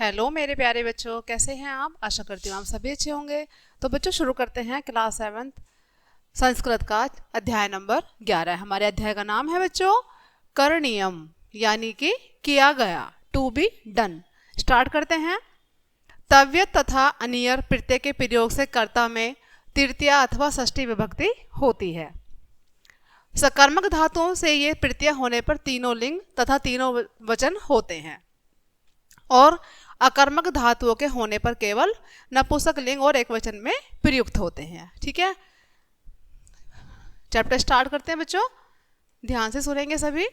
Hello मेरे प्यारे बच्चों, कैसे हैं आप? आशा करती हूँ आप सभी अच्छे होंगे। तो बच्चों शुरू करते हैं क्लास 7 संस्कृत का अध्याय नंबर 11। हमारे अध्याय का नाम है बच्चों करणीयम, यानी कि किया गया, टू बी डन। स्टार्ट करते हैं। तव्य तथा अनियर प्रत्यय के प्रयोग से कर्ता में तृतीया अथवा षष्ठी विभक्ति होती है। सकर्मक धातुओं से ये प्रत्यय होने पर तीनों लिंग तथा तीनों वचन होते हैं और अकर्मक धातुओं के होने पर केवल नपुंसक लिंग और एक वचन में प्रयुक्त होते हैं। ठीक है, चैप्टर स्टार्ट करते हैं बच्चों, ध्यान से सुनेंगे सभी।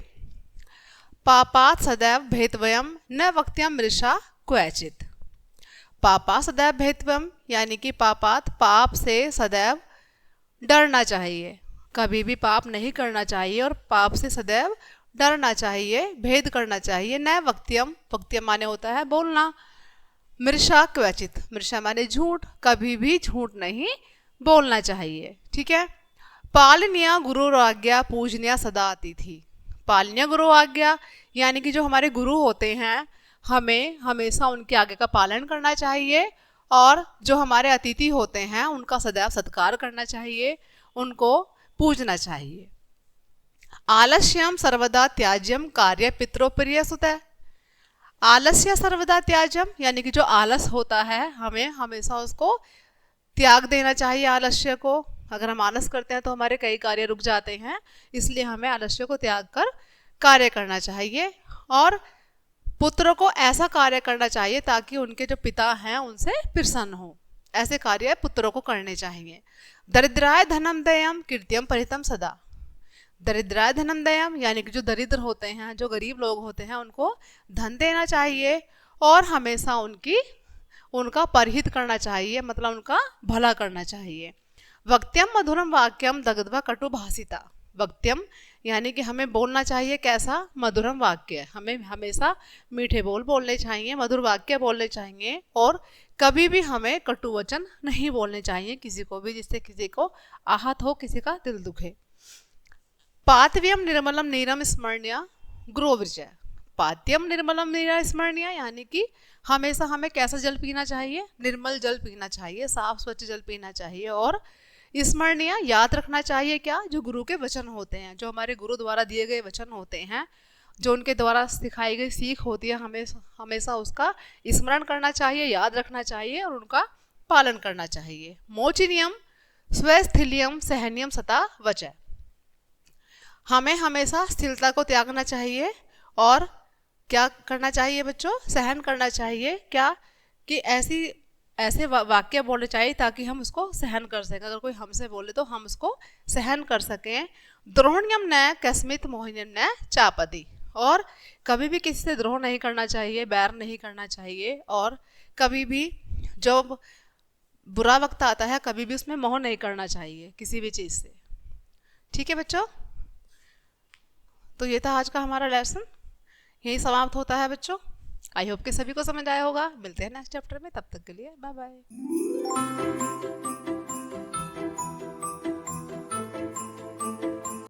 पापात सदैव भेदवयम न वक्त्यम मृषा क्वचित। पापा सदैव भेदवयम यानी कि पापात, पाप से सदैव डरना चाहिए, कभी भी पाप नहीं करना चाहिए और पाप से सदैव डरना चाहिए, भेद करना चाहिए। न वक्त्यम, वक्त्यम माने होता है बोलना। मृषा क्वचित, मृषा माने झूठ, कभी भी झूठ नहीं बोलना चाहिए। ठीक है। पालनीय गुरु आज्ञा पूजनीय सदा अतिथि। पालनीय गुरु आज्ञा यानी कि जो हमारे गुरु होते हैं हमें हमेशा उनके आज्ञा का पालन करना चाहिए और जो हमारे अतिथि होते हैं उनका सदैव सत्कार करना चाहिए, उनको पूजना चाहिए। आलस्यम सर्वदा त्याज्यम कार्य पितरोप्रिय सुतः। आलस्य सर्वदा त्याज्यम यानी कि जो आलस होता है हमें हमेशा उसको त्याग देना चाहिए। आलस्य को, अगर हम आलस करते हैं तो हमारे कई कार्य रुक जाते हैं, इसलिए हमें आलस्य को त्याग कर कार्य करना चाहिए। और पुत्र को ऐसा कार्य करना चाहिए ताकि उनके जो पिता हैं उनसे प्रसन्न हो, ऐसे कार्य पुत्रों को करने चाहिए। दरिद्राय धनम दयम कीर्त्यम परितम सदा। दरिद्राय धनम दयम यानी कि जो दरिद्र होते हैं, जो गरीब लोग होते हैं, उनको धन देना चाहिए और हमेशा उनका परहित करना चाहिए, मतलब उनका भला करना चाहिए। वक्त्यम मधुरम वाक्यम दग्ध्वा कटु भाषिता। वक्त्यम यानी कि हमें बोलना चाहिए कैसा? मधुरम वाक्य, हमें हमेशा मीठे बोल बोलने चाहिए, मधुर वाक्य बोलने चाहिए और कभी भी हमें कटु वचन नहीं बोलने चाहिए किसी को भी, जिससे किसी को आहत हो, किसी का दिल दुखे। पात्यम निर्मलम नीरम स्मरणीय गुरु विजय। पात्यम निर्मलम नीरा स्मरणीय यानी कि हमेशा हमें कैसा जल पीना चाहिए? निर्मल जल पीना चाहिए, साफ स्वच्छ जल पीना चाहिए और स्मरणीय याद रखना चाहिए क्या? जो गुरु के वचन होते हैं, जो हमारे गुरु द्वारा दिए गए वचन होते हैं, जो उनके द्वारा सिखाई गई सीख होती है, हमेशा उसका स्मरण करना चाहिए, याद रखना चाहिए और उनका पालन करना चाहिए। मोचिनियम स्वस्थिलियम सहनियम सता वचय। हमें हमेशा स्थिरता को त्यागना चाहिए और क्या करना चाहिए बच्चों? सहन करना चाहिए। क्या? कि ऐसे वाक्य बोलने चाहिए ताकि हम उसको सहन कर सकें। अगर कोई हमसे बोले तो हम उसको सहन कर सकें। द्रोहण्यम न कस्मित मोहिनीम न चापदी। और कभी भी किसी से द्रोह नहीं करना चाहिए, बैर नहीं करना चाहिए और कभी भी जब बुरा वक्त आता है कभी भी उसमें मोह नहीं करना चाहिए किसी भी चीज़ से। ठीक है बच्चों, तो ये था आज का हमारा लेसन, यही समाप्त होता है बच्चों। आई होप कि सभी को समझ आया होगा। मिलते हैं नेक्स्ट चैप्टर में, तब तक के लिए बाय बाय।